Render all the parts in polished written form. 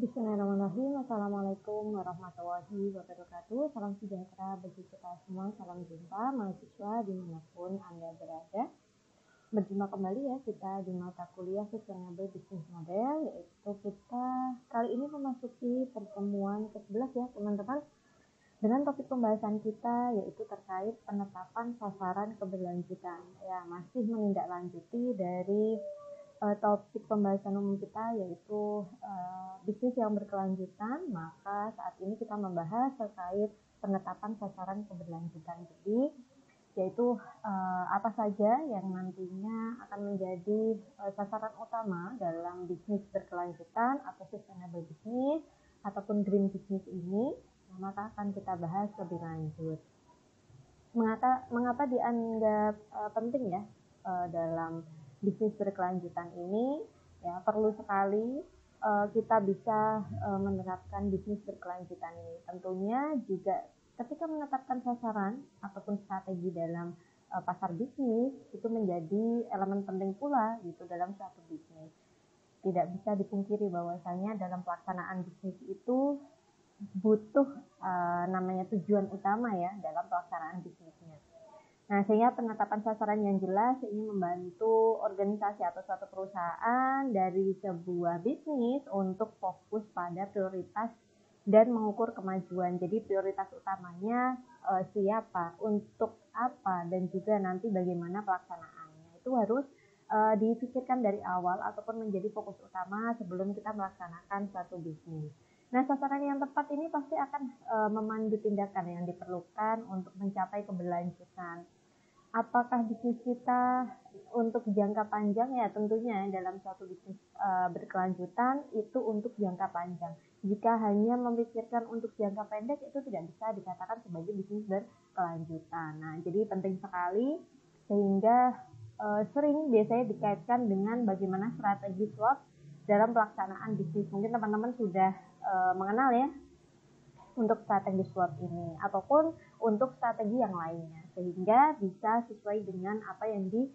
Bismillahirrahmanirrahim. Assalamualaikum warahmatullahi wabarakatuh. Salam sejahtera bagi kita semua. Salam jumpa mahasiswa dimanapun Anda berada. Berjumpa kembali ya kita di mata kuliah Sustainable Business Model, yaitu kita kali ini memasuki pertemuan ke-11 ya teman-teman, dengan topik pembahasan kita yaitu terkait penetapan sasaran keberlanjutan. Ya, masih menindaklanjuti dari topik pembahasan umum kita yaitu bisnis yang berkelanjutan. Maka saat ini kita membahas terkait penetapan sasaran keberlanjutan. Jadi yaitu apa saja yang nantinya akan menjadi sasaran utama dalam bisnis berkelanjutan atau sustainable business ataupun green business ini. Maka akan kita bahas lebih lanjut. Mengapa dianggap penting ya dalam bisnis berkelanjutan ini? Ya, perlu sekali kita bisa menerapkan bisnis berkelanjutan ini. Tentunya juga ketika menetapkan sasaran ataupun strategi dalam pasar bisnis itu menjadi elemen penting pula gitu dalam suatu bisnis. Tidak bisa dipungkiri bahwasanya dalam pelaksanaan bisnis itu butuh namanya tujuan utama ya dalam pelaksanaan bisnisnya. Nah, sehingga penetapan sasaran yang jelas ini membantu organisasi atau suatu perusahaan dari sebuah bisnis untuk fokus pada prioritas dan mengukur kemajuan. Jadi prioritas utamanya siapa, untuk apa, dan juga nanti bagaimana pelaksanaannya. Itu harus dipikirkan dari awal ataupun menjadi fokus utama sebelum kita melaksanakan suatu bisnis. Nah, sasaran yang tepat ini pasti akan memandu tindakan yang diperlukan untuk mencapai keberlanjutan. Apakah bisnis kita untuk jangka panjang? Ya tentunya dalam suatu bisnis berkelanjutan itu untuk jangka panjang. Jika hanya memikirkan untuk jangka pendek itu tidak bisa dikatakan sebagai bisnis berkelanjutan. Nah, jadi penting sekali sehingga sering biasanya dikaitkan dengan bagaimana strategi SWOT dalam pelaksanaan bisnis. Mungkin teman-teman sudah mengenal ya untuk strategi SWOT ini ataupun untuk strategi yang lainnya sehingga bisa sesuai dengan apa yang di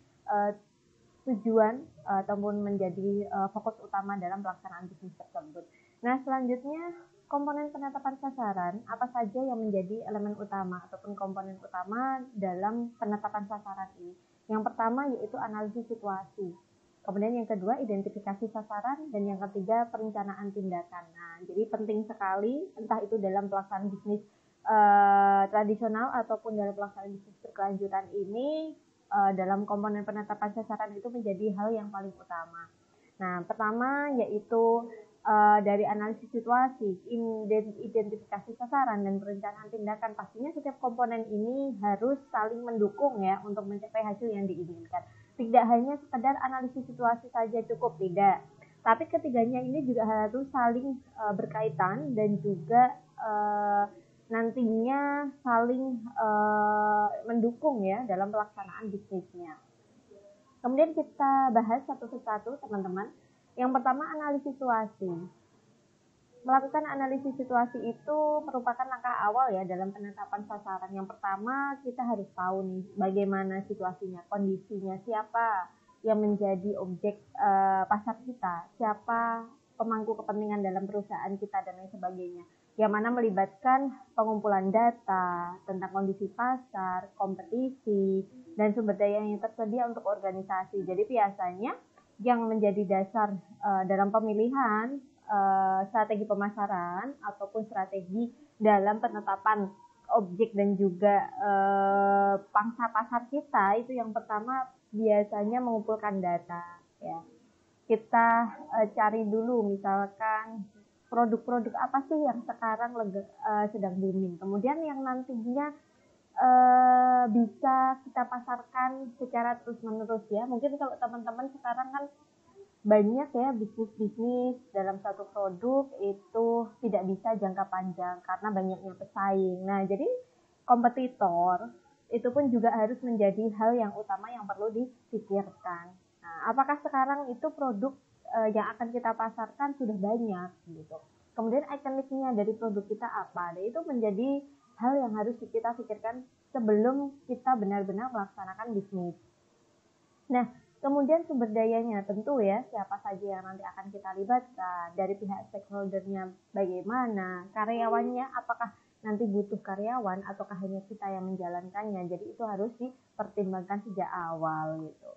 tujuan ataupun menjadi fokus utama dalam pelaksanaan bisnis tersebut. Nah, selanjutnya komponen penetapan sasaran apa saja yang menjadi elemen utama ataupun komponen utama dalam penetapan sasaran ini. Yang pertama yaitu analisis situasi. Kemudian yang kedua identifikasi sasaran dan yang ketiga perencanaan tindakan. Nah, jadi penting sekali entah itu dalam pelaksanaan bisnis tradisional ataupun dalam pelaksanaan bisnis berkelanjutan ini dalam komponen penetapan sasaran itu menjadi hal yang paling utama. Nah, pertama yaitu dari analisis situasi, identifikasi sasaran dan perencanaan tindakan. Pastinya setiap komponen ini harus saling mendukung ya untuk mencapai hasil yang diinginkan. Tidak hanya sekedar analisis situasi saja cukup, tidak. Tapi ketiganya ini juga harus saling berkaitan dan juga nantinya saling mendukung ya dalam pelaksanaan bisnisnya. Kemudian kita bahas satu persatu teman-teman. Yang pertama analisis situasi. Melakukan analisis situasi itu merupakan langkah awal ya dalam penetapan sasaran. Yang pertama kita harus tahu nih bagaimana situasinya, kondisinya, siapa yang menjadi objek pasar kita, siapa pemangku kepentingan dalam perusahaan kita dan lain sebagainya. Yang mana melibatkan pengumpulan data tentang kondisi pasar, kompetisi, dan sumber daya yang tersedia untuk organisasi. Jadi biasanya yang menjadi dasar dalam pemilihan strategi pemasaran ataupun strategi dalam penetapan objek dan juga pangsa pasar kita itu yang pertama biasanya mengumpulkan data ya. Kita cari dulu misalkan produk-produk apa sih yang sekarang sedang booming, kemudian yang nantinya bisa kita pasarkan secara terus-menerus ya. Mungkin kalau teman-teman sekarang kan banyak ya bisnis-bisnis dalam satu produk itu tidak bisa jangka panjang karena banyaknya pesaing. Nah, jadi kompetitor itu pun juga harus menjadi hal yang utama yang perlu dipikirkan. Nah, apakah sekarang itu produk yang akan kita pasarkan sudah banyak gitu. Kemudian ikoniknya dari produk kita apa? Dan itu menjadi hal yang harus kita pikirkan sebelum kita benar-benar melaksanakan bisnis. Nah, Kemudian sumber dayanya tentu ya, siapa saja yang nanti akan kita libatkan, dari pihak stakeholdernya bagaimana, karyawannya apakah nanti butuh karyawan ataukah hanya kita yang menjalankannya. Jadi itu harus dipertimbangkan sejak awal gitu.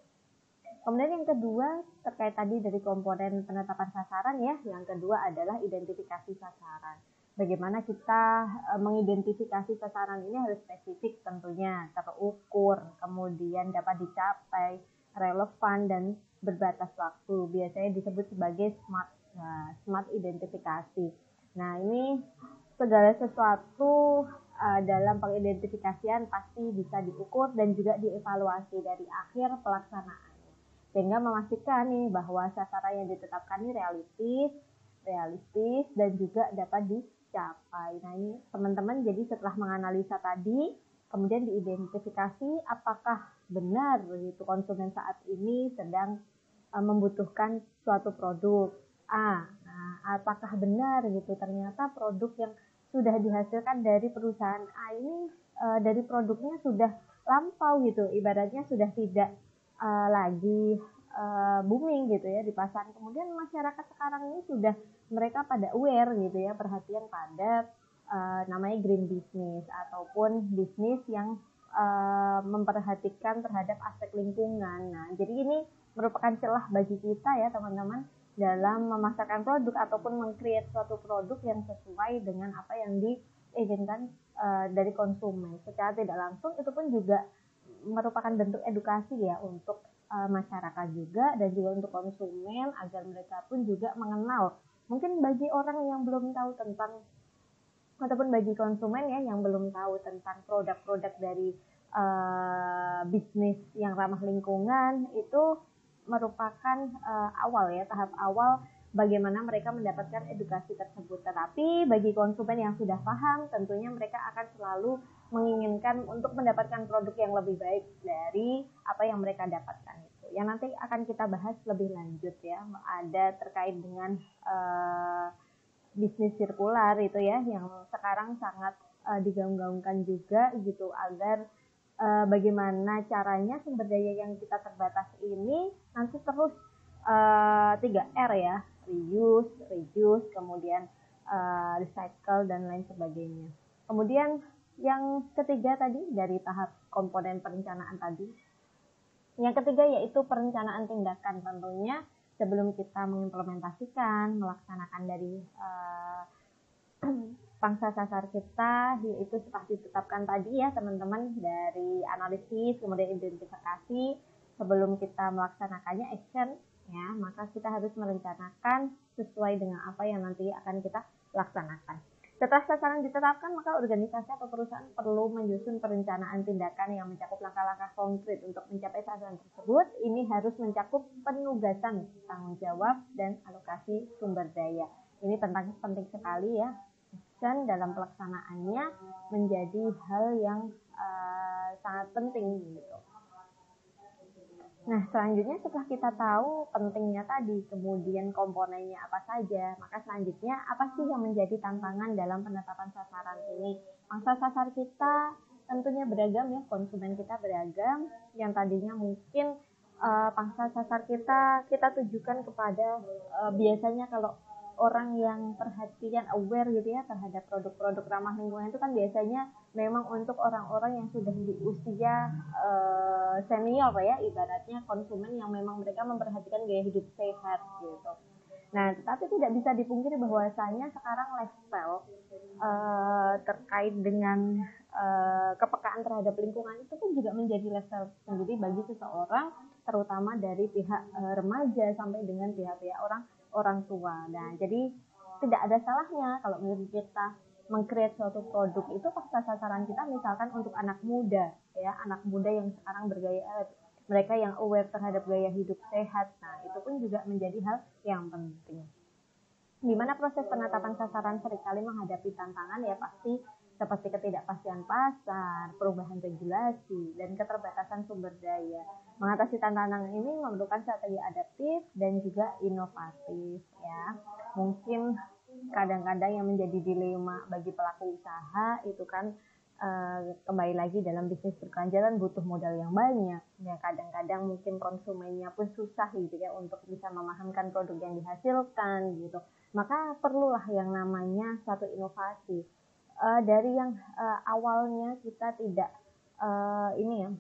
Kemudian yang kedua terkait tadi dari komponen penetapan sasaran ya, yang kedua adalah identifikasi sasaran. Bagaimana kita mengidentifikasi sasaran ini harus spesifik tentunya, terukur, kemudian dapat dicapai, relevan dan berbatas waktu. Biasanya disebut sebagai smart identifikasi. Nah, ini segala sesuatu dalam pengidentifikasian pasti bisa diukur dan juga dievaluasi dari akhir pelaksanaan. Sehingga memastikan nih bahwa sasaran yang ditetapkan ini realistis dan juga dapat dicapai. Nah, ini teman-teman jadi setelah menganalisa tadi, kemudian diidentifikasi apakah benar gitu konsumen saat ini sedang membutuhkan suatu produk A. Nah, apakah benar gitu ternyata produk yang sudah dihasilkan dari perusahaan A ini dari produknya sudah lampau gitu, ibaratnya sudah tidak lagi booming gitu ya di pasar. Kemudian masyarakat sekarang ini sudah mereka pada aware gitu ya, perhatian pada namanya green business ataupun bisnis yang memperhatikan terhadap aspek lingkungan. Nah, jadi ini merupakan celah bagi kita ya teman-teman dalam memasarkan produk ataupun meng-create suatu produk yang sesuai dengan apa yang diinginkan dari konsumen. Secara tidak langsung itu pun juga merupakan bentuk edukasi ya untuk masyarakat juga dan juga untuk konsumen agar mereka pun juga mengenal. Mungkin bagi orang yang belum tahu tentang ataupun bagi konsumen ya yang belum tahu tentang produk-produk dari bisnis yang ramah lingkungan, itu merupakan tahap awal bagaimana mereka mendapatkan edukasi tersebut. Tetapi bagi konsumen yang sudah paham, tentunya mereka akan selalu menginginkan untuk mendapatkan produk yang lebih baik dari apa yang mereka dapatkan itu. Yang nanti akan kita bahas lebih lanjut ya, ada terkait dengan bisnis sirkular itu ya, yang sekarang sangat digaung-gaungkan juga gitu, agar bagaimana caranya sumber daya yang kita terbatas ini nanti terus 3R ya, reuse, kemudian recycle dan lain sebagainya. Kemudian yang ketiga tadi dari tahap komponen perencanaan tadi, yang ketiga yaitu perencanaan tindakan. Tentunya sebelum kita mengimplementasikan, melaksanakan dari pangsa sasar kita, yaitu setelah ditetapkan tadi ya teman-teman, dari analisis, kemudian identifikasi, sebelum kita melaksanakannya action ya, maka kita harus merencanakan sesuai dengan apa yang nanti akan kita laksanakan. Setelah sasaran ditetapkan, maka organisasi atau perusahaan perlu menyusun perencanaan tindakan yang mencakup langkah-langkah konkret untuk mencapai sasaran tersebut. Ini harus mencakup penugasan, tanggung jawab, dan alokasi sumber daya. Ini penting sekali ya, dan dalam pelaksanaannya menjadi hal yang sangat penting gitu. Nah, selanjutnya setelah kita tahu pentingnya tadi, kemudian komponennya apa saja, maka selanjutnya apa sih yang menjadi tantangan dalam penetapan sasaran ini? Pangsa sasar kita tentunya beragam ya, konsumen kita beragam, yang tadinya mungkin pangsa sasar kita tujukan kepada biasanya kalau orang yang perhatian, aware gitu ya terhadap produk-produk ramah lingkungan itu kan biasanya memang untuk orang-orang yang sudah di usia senior ya, ibaratnya konsumen yang memang mereka memperhatikan gaya hidup sehat gitu. Nah, tetapi tidak bisa dipungkiri bahwasanya sekarang lifestyle terkait dengan kepekaan terhadap lingkungan itu pun juga menjadi lifestyle sendiri bagi seseorang, terutama dari pihak remaja sampai dengan pihak-pihak orang tua. Nah, jadi tidak ada salahnya kalau kita meng-create suatu produk itu pas sasaran kita misalkan untuk anak muda ya, anak muda yang sekarang mereka yang aware terhadap gaya hidup sehat. Nah, itu pun juga menjadi hal yang penting. Di mana proses penetapan sasaran seringkali menghadapi tantangan ya, pasti seperti ketidakpastian pasar, perubahan regulasi, dan keterbatasan sumber daya. Mengatasi tantangan ini memerlukan strategi adaptif dan juga inovatif ya. Mungkin kadang-kadang yang menjadi dilema bagi pelaku usaha itu kan kembali lagi dalam bisnis berkelanjutan butuh modal yang banyak ya, kadang-kadang mungkin konsumennya pun susah gitu ya untuk bisa memahamkan produk yang dihasilkan gitu, maka perlulah yang namanya satu inovasi dari yang awalnya kita tidak ini ya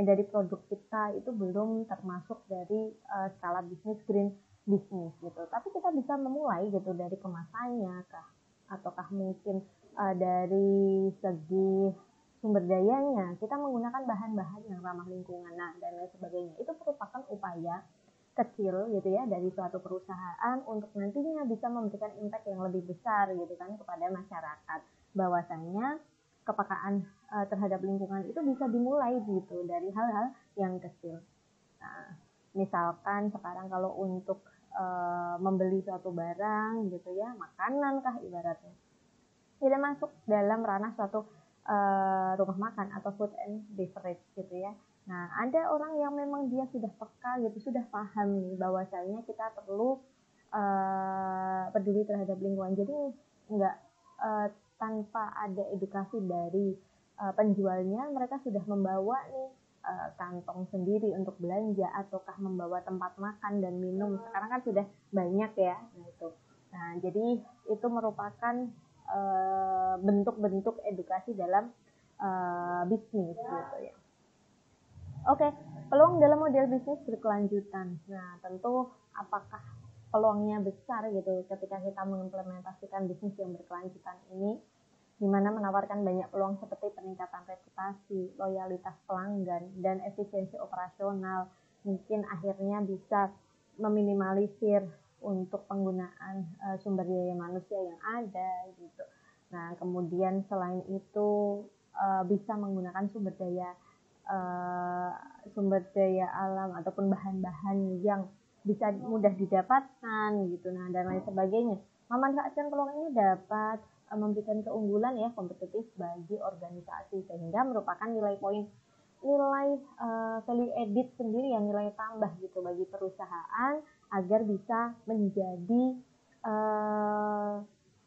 dari produk kita itu belum termasuk dari skala bisnis green bisnis gitu, tapi kita bisa memulai gitu dari kemasannya kah, ataukah mungkin dari segi sumber dayanya kita menggunakan bahan-bahan yang ramah lingkungan dan lain sebagainya. Itu merupakan upaya kecil gitu ya dari suatu perusahaan untuk nantinya bisa memberikan impact yang lebih besar gitu kan kepada masyarakat, bahwasanya kepekaan terhadap lingkungan itu bisa dimulai gitu dari hal-hal yang kecil. Nah, misalkan sekarang kalau untuk membeli suatu barang gitu ya, makanan kah ibaratnya, tidak masuk dalam ranah suatu rumah makan atau food and beverage gitu ya. Nah, ada orang yang memang dia sudah peka gitu, sudah paham nih bahwasanya kita perlu peduli terhadap lingkungan. Jadi enggak tanpa ada edukasi dari penjualnya, mereka sudah membawa nih kantong sendiri untuk belanja ataukah membawa tempat makan dan minum. Sekarang kan sudah banyak ya. Nah, jadi itu merupakan bentuk-bentuk edukasi dalam bisnis gitu ya. Oke, peluang dalam model bisnis berkelanjutan. Nah, tentu apakah peluangnya besar gitu ketika kita mengimplementasikan bisnis yang berkelanjutan ini, di mana menawarkan banyak peluang seperti peningkatan reputasi, loyalitas pelanggan, dan efisiensi operasional. Mungkin akhirnya bisa meminimalisir untuk penggunaan sumber daya manusia yang ada gitu. Nah, kemudian selain itu bisa menggunakan sumber daya alam ataupun bahan-bahan yang bisa mudah didapatkan gitu, nah dan lain sebagainya. Memanfaatkan peluang ini dapat memberikan keunggulan ya kompetitif bagi organisasi, sehingga merupakan nilai value added sendiri yang nilai tambah gitu bagi perusahaan agar bisa menjadi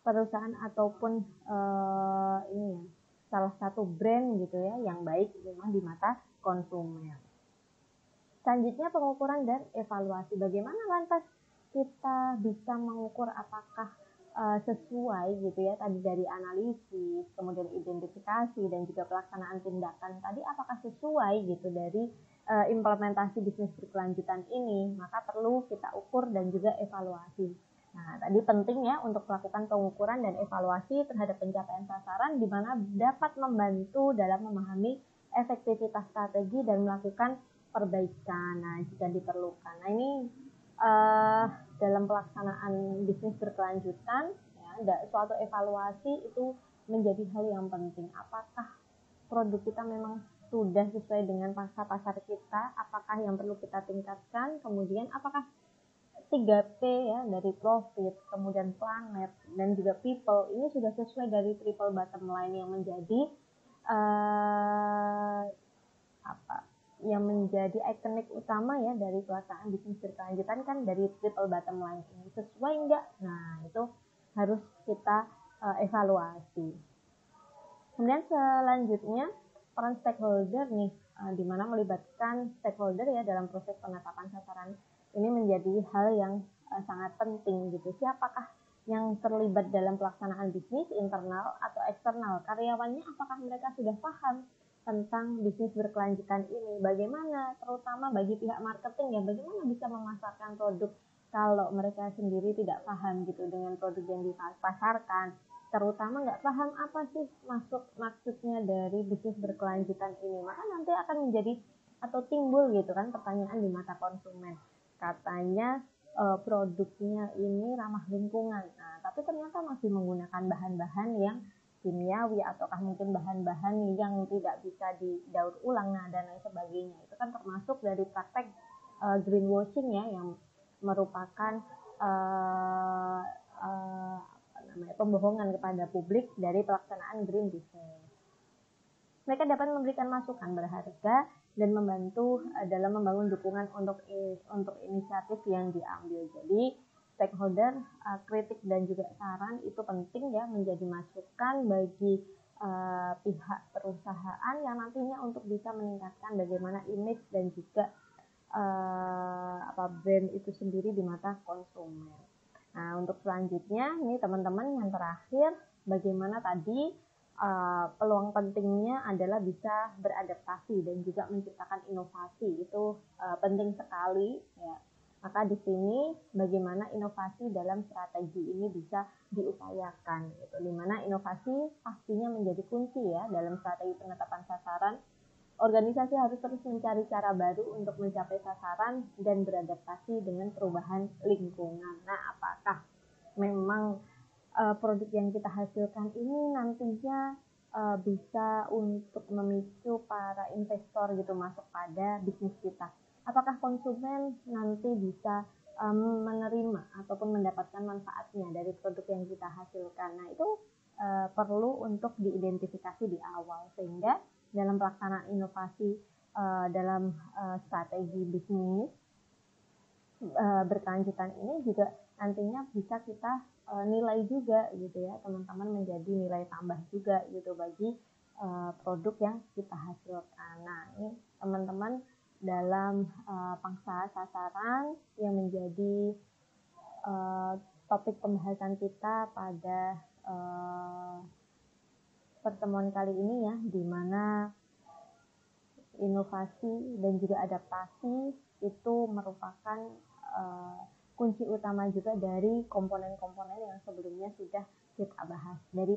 perusahaan ataupun ini ya salah satu brand gitu ya yang baik memang di mata konsumen. Selanjutnya pengukuran dan evaluasi. Bagaimana lantas kita bisa mengukur apakah sesuai gitu ya tadi dari analisis, kemudian identifikasi dan juga pelaksanaan tindakan tadi apakah sesuai gitu dari implementasi bisnis berkelanjutan ini, maka perlu kita ukur dan juga evaluasi. Nah, tadi penting ya untuk melakukan pengukuran dan evaluasi terhadap pencapaian sasaran, di mana dapat membantu dalam memahami efektivitas strategi dan melakukan perbaikan nah jika diperlukan. Nah, ini dalam pelaksanaan bisnis berkelanjutan ya, suatu evaluasi itu menjadi hal yang penting. Apakah produk kita memang sudah sesuai dengan pasar kita, apakah yang perlu kita tingkatkan, kemudian apakah 3P ya dari profit, kemudian planet dan juga people ini sudah sesuai dari triple bottom line yang menjadi yang menjadi ikonik utama ya dari pelaksanaan bisnis berkelanjutan kan dari triple bottom line ini sesuai enggak? Nah, itu harus kita evaluasi. Kemudian selanjutnya peran stakeholder nih, di mana melibatkan stakeholder ya dalam proses penetapan sasaran ini menjadi hal yang sangat penting gitu. Siapakah yang terlibat dalam pelaksanaan bisnis, internal atau eksternal? Karyawannya apakah mereka sudah paham tentang bisnis berkelanjutan ini? Bagaimana terutama bagi pihak marketing ya, bagaimana bisa memasarkan produk kalau mereka sendiri tidak paham gitu dengan produk yang dipasarkan, terutama nggak paham apa sih maksudnya dari bisnis berkelanjutan ini, maka nanti akan menjadi atau timbul gitu kan pertanyaan di mata konsumen. Katanya produknya ini ramah lingkungan, nah tapi ternyata masih menggunakan bahan-bahan yang kimiawi ataukah mungkin bahan-bahan yang tidak bisa didaur ulang dan lain sebagainya. Itu kan termasuk dari praktek greenwashing ya yang merupakan pembohongan kepada publik dari pelaksanaan green business. Mereka dapat memberikan masukan berharga dan membantu dalam membangun dukungan untuk inisiatif yang diambil. Jadi stakeholder kritik dan juga saran itu penting ya menjadi masukan bagi pihak perusahaan yang nantinya untuk bisa meningkatkan bagaimana image dan juga brand itu sendiri di mata konsumen. Nah, untuk selanjutnya ini teman-teman yang terakhir, bagaimana tadi peluang pentingnya adalah bisa beradaptasi dan juga menciptakan inovasi, itu penting sekali ya. Maka di sini bagaimana inovasi dalam strategi ini bisa diupayakan gitu. Dimana inovasi pastinya menjadi kunci ya dalam strategi penetapan sasaran. Organisasi harus terus mencari cara baru untuk mencapai sasaran dan beradaptasi dengan perubahan lingkungan. Nah, apakah memang produk yang kita hasilkan ini nantinya bisa untuk memicu para investor gitu masuk pada bisnis kita? Apakah konsumen nanti bisa menerima ataupun mendapatkan manfaatnya dari produk yang kita hasilkan? Nah, itu perlu untuk diidentifikasi di awal, sehingga dalam pelaksanaan inovasi dalam strategi bisnis berkelanjutan ini juga nantinya bisa kita nilai juga gitu ya teman-teman, menjadi nilai tambah juga gitu bagi produk yang kita hasilkan. Nah, ini teman-teman dalam pangsa sasaran yang menjadi topik pembahasan kita pada pertemuan kali ini ya, di mana inovasi dan juga adaptasi itu merupakan kunci utama juga dari komponen-komponen yang sebelumnya sudah kita bahas. Dari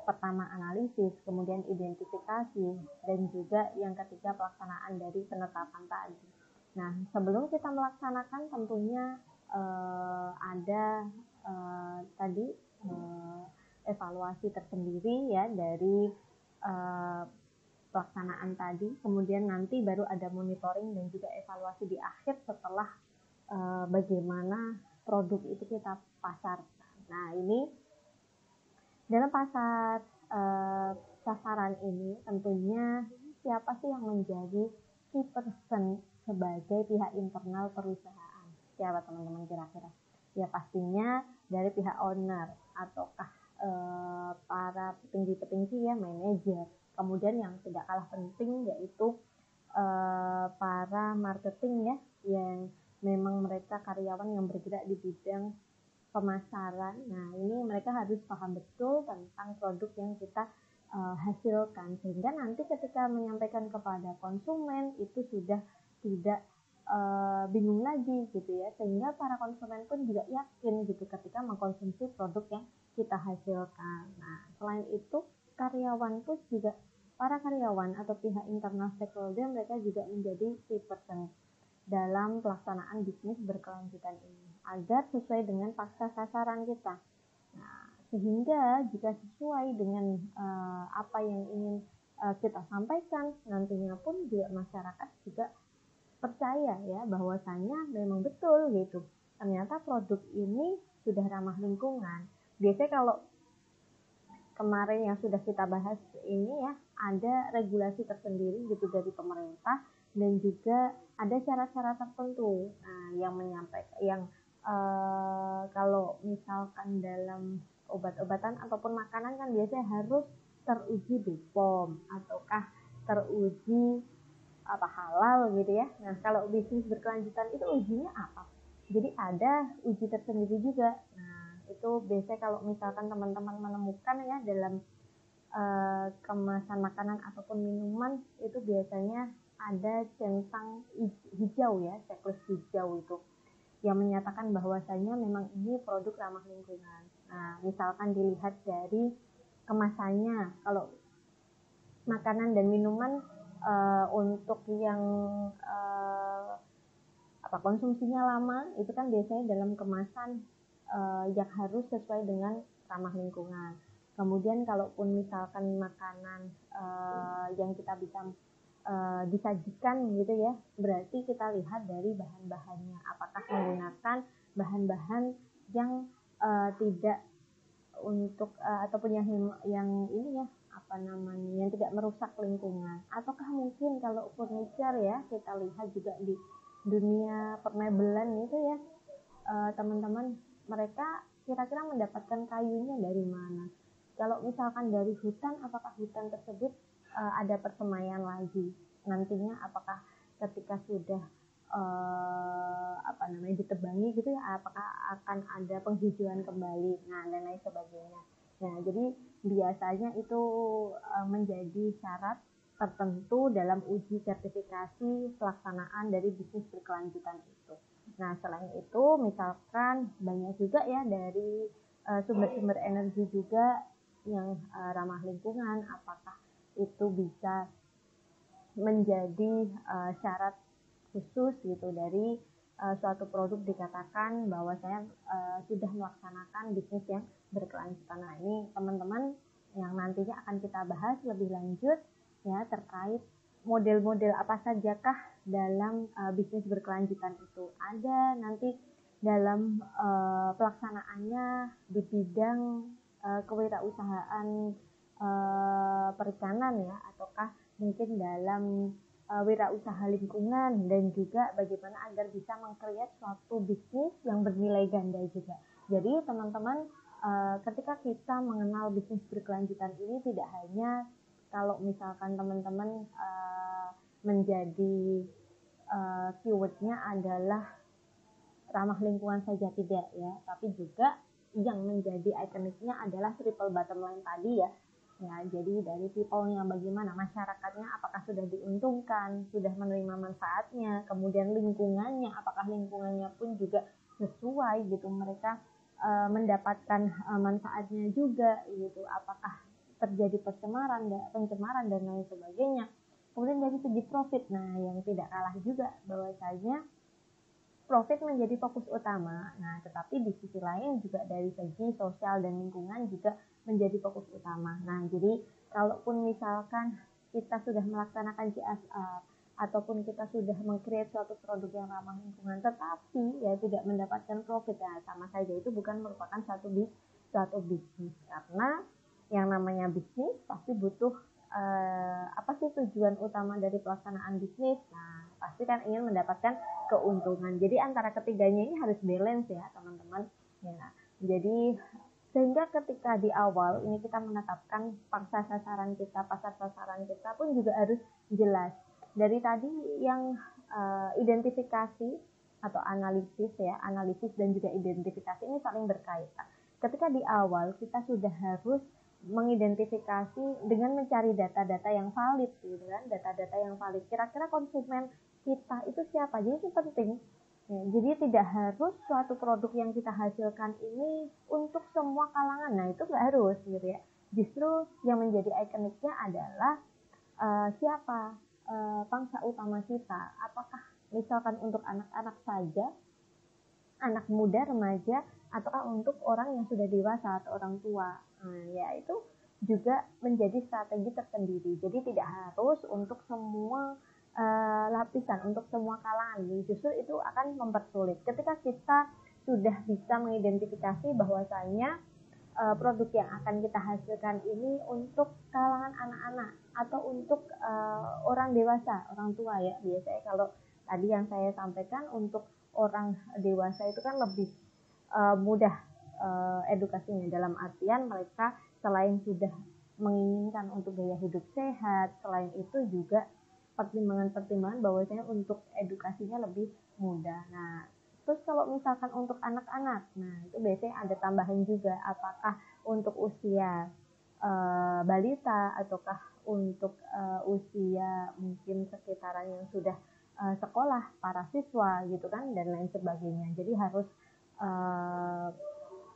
pertama analisis, kemudian identifikasi, dan juga yang ketiga pelaksanaan dari penetapan tadi. Nah, sebelum kita melaksanakan tentunya ada tadi evaluasi tersendiri ya dari pelaksanaan tadi, kemudian nanti baru ada monitoring dan juga evaluasi di akhir setelah bagaimana produk itu kita pasarkan. Nah, ini dalam pasar sasaran ini tentunya siapa sih yang menjadi key person sebagai pihak internal perusahaan? Siapa teman-teman kira-kira? Ya pastinya dari pihak owner ataukah para petinggi-petinggi ya, manajer. Kemudian yang tidak kalah penting yaitu para marketing ya, yang memang mereka karyawan yang bergerak di bidang pemasaran. Nah, ini mereka harus paham betul tentang produk yang kita hasilkan, sehingga nanti ketika menyampaikan kepada konsumen itu sudah tidak bingung lagi gitu ya, sehingga para konsumen pun juga yakin gitu ketika mengkonsumsi produk yang kita hasilkan. Nah, selain itu karyawan pun juga, para karyawan atau pihak internal stakeholder, mereka juga menjadi key person dalam pelaksanaan bisnis berkelanjutan ini agar sesuai dengan pasar sasaran kita. Nah, sehingga jika sesuai dengan apa yang ingin kita sampaikan, nantinya pun juga masyarakat juga percaya ya bahwasanya memang betul gitu. Ternyata produk ini sudah ramah lingkungan. Biasanya kalau kemarin yang sudah kita bahas ini ya, ada regulasi tersendiri gitu dari pemerintah dan juga ada syarat-syarat tertentu yang menyampaikan kalau misalkan dalam obat-obatan ataupun makanan kan biasanya harus teruji BPOM ataukah teruji halal gitu ya. Nah, kalau bisnis berkelanjutan itu ujinya apa? Jadi ada uji tersendiri juga. Nah, itu biasanya kalau misalkan teman-teman menemukan ya dalam kemasan makanan ataupun minuman, itu biasanya ada centang hijau ya, checklist hijau itu yang menyatakan bahwasanya memang ini produk ramah lingkungan. Nah, misalkan dilihat dari kemasannya, kalau makanan dan minuman untuk yang konsumsinya lama itu kan biasanya dalam kemasan yang harus sesuai dengan ramah lingkungan. Kemudian kalaupun misalkan makanan yang kita bisa disajikan gitu ya, berarti kita lihat dari bahan-bahannya, apakah menggunakan bahan-bahan yang tidak untuk ataupun yang ini ya, yang tidak merusak lingkungan, ataukah mungkin kalau furniture ya, kita lihat juga di dunia permebelan itu ya, teman-teman, mereka kira-kira mendapatkan kayunya dari mana? Kalau misalkan dari hutan, apakah hutan tersebut ada persemaian lagi? Nantinya apakah ketika sudah ditebangi gitu ya, apakah akan ada penghijauan kembali, nah dan lain sebagainya. Nah, jadi biasanya itu menjadi syarat tertentu dalam uji sertifikasi pelaksanaan dari bisnis berkelanjutan itu. Nah, selain itu misalkan banyak juga ya dari sumber-sumber energi juga yang ramah lingkungan, apakah itu bisa menjadi syarat khusus gitu dari suatu produk dikatakan bahwa saya sudah melaksanakan bisnis yang berkelanjutan. Nah, ini teman-teman yang nantinya akan kita bahas lebih lanjut ya terkait model-model apa sajakah dalam bisnis berkelanjutan itu. Ada nanti dalam pelaksanaannya di bidang kewirausahaan perikanan ya, ataukah mungkin dalam wirausaha lingkungan, dan juga bagaimana agar bisa mengkreat suatu bisnis yang bernilai ganda juga. Jadi teman-teman, ketika kita mengenal bisnis berkelanjutan ini tidak hanya kalau misalkan teman-teman menjadi keywordnya adalah ramah lingkungan saja, tidak ya, tapi juga yang menjadi ikoniknya adalah triple bottom line tadi ya. Ya, jadi dari people-nya bagaimana, masyarakatnya apakah sudah diuntungkan, sudah menerima manfaatnya, kemudian lingkungannya, apakah lingkungannya pun juga sesuai gitu, mereka mendapatkan manfaatnya juga gitu, apakah terjadi pencemaran dan lain sebagainya. Kemudian dari segi profit, nah yang tidak kalah juga bahwasanya profit menjadi fokus utama. Nah, tetapi di sisi lain juga dari segi sosial dan lingkungan juga menjadi fokus utama. Nah, jadi kalaupun misalkan kita sudah melaksanakan CSR ataupun kita sudah meng-create suatu produk yang ramah lingkungan, tetapi ya tidak mendapatkan profit, ya sama saja itu bukan merupakan suatu bisnis. Karena yang namanya bisnis pasti butuh apa sih tujuan utama dari pelaksanaan bisnis? Nah, pasti kan ingin mendapatkan keuntungan. Jadi antara ketiganya ini harus balance ya teman-teman. Ya, jadi sehingga ketika di awal ini kita menetapkan pasar sasaran kita pun juga harus jelas. Dari tadi yang identifikasi atau analisis dan juga identifikasi ini saling berkaitan. Ketika di awal kita sudah harus mengidentifikasi dengan mencari data-data yang valid gitu kan, data-data yang valid, kira-kira konsumen kita itu siapa, jadi itu penting ya. Jadi tidak harus suatu produk yang kita hasilkan ini untuk semua kalangan, nah itu nggak harus gitu ya. Justru yang menjadi ikoniknya adalah siapa pangsa utama kita, apakah misalkan untuk anak-anak saja, anak muda, remaja, ataukah untuk orang yang sudah dewasa atau orang tua. Nah, ya itu juga menjadi strategi tersendiri. Jadi tidak harus untuk semua lapisan, untuk semua kalangan. Justru itu akan mempersulit. Ketika kita sudah bisa mengidentifikasi bahwasanya produk yang akan kita hasilkan ini untuk kalangan anak-anak atau untuk orang dewasa, orang tua ya. Biasanya kalau tadi yang saya sampaikan untuk orang dewasa itu kan lebih mudah edukasinya, dalam artian mereka selain sudah menginginkan untuk gaya hidup sehat, selain itu juga pertimbangan-pertimbangan bahwasanya untuk edukasinya lebih mudah. Nah, terus kalau misalkan untuk anak-anak, nah itu biasanya ada tambahan juga, apakah untuk usia balita ataukah untuk usia mungkin sekitaran yang sudah sekolah, para siswa gitu kan, dan lain sebagainya. Jadi harus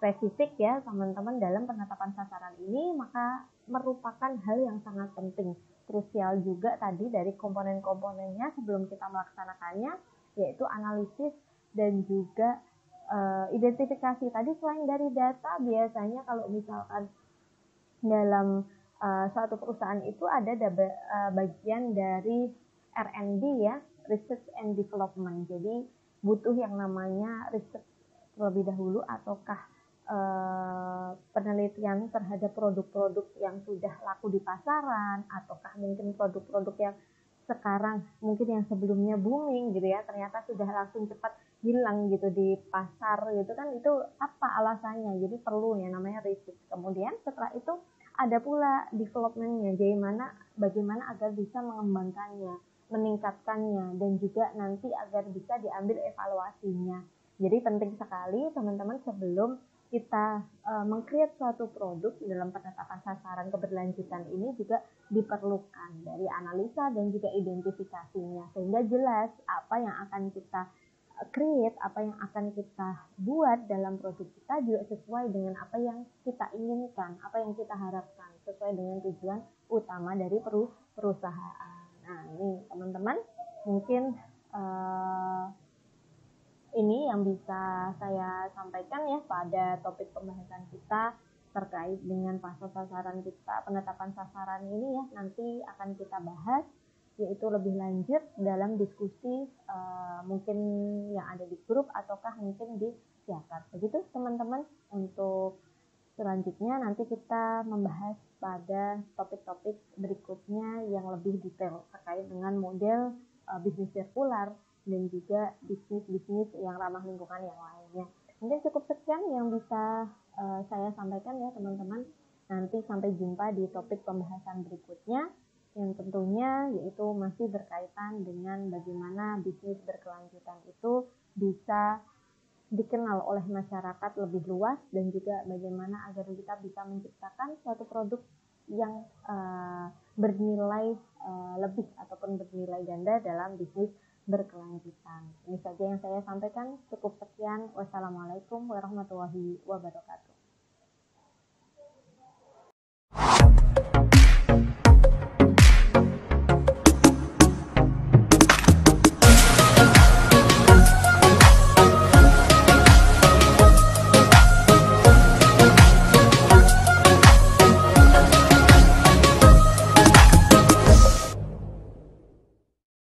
spesifik ya teman-teman dalam penetapan sasaran ini, maka merupakan hal yang sangat penting, krusial juga tadi dari komponen-komponennya sebelum kita melaksanakannya, yaitu analisis dan juga identifikasi. Tadi selain dari data, biasanya kalau misalkan dalam suatu perusahaan itu ada bagian dari R&D ya, Research and Development. Jadi butuh yang namanya riset terlebih dahulu, ataukah penelitian terhadap produk-produk yang sudah laku di pasaran, ataukah mungkin produk-produk yang sekarang mungkin yang sebelumnya booming gitu ya, ternyata sudah langsung cepat hilang gitu di pasar gitu kan, itu apa alasannya. Jadi perlu ya namanya research. Kemudian setelah itu ada pula development-nya, bagaimana agar bisa mengembangkannya, meningkatkannya, dan juga nanti agar bisa diambil evaluasinya. Jadi penting sekali teman-teman sebelum kita meng-create suatu produk dalam penetapan sasaran keberlanjutan ini juga diperlukan dari analisa dan juga identifikasinya, sehingga jelas apa yang akan kita create, apa yang akan kita buat dalam produk kita juga sesuai dengan apa yang kita inginkan, apa yang kita harapkan, sesuai dengan tujuan utama dari perusahaan. Nah, ini teman-teman mungkin ini yang bisa saya sampaikan ya pada topik pembahasan kita terkait dengan fase sasaran kita, penetapan sasaran ini ya nanti akan kita bahas yaitu lebih lanjut dalam diskusi mungkin yang ada di grup ataukah mungkin di siakat. Begitu teman-teman, untuk selanjutnya nanti kita membahas pada topik-topik berikutnya yang lebih detail terkait dengan model bisnis sirkular dan juga bisnis-bisnis yang ramah lingkungan yang lainnya. Mungkin cukup sekian yang bisa saya sampaikan ya teman-teman. Nanti sampai jumpa di topik pembahasan berikutnya yang tentunya yaitu masih berkaitan dengan bagaimana bisnis berkelanjutan itu bisa dikenal oleh masyarakat lebih luas dan juga bagaimana agar kita bisa menciptakan suatu produk yang bernilai lebih ataupun bernilai ganda dalam bisnis berkelanjutan. Ini saja yang saya sampaikan. Cukup sekian. Wassalamualaikum warahmatullahi wabarakatuh.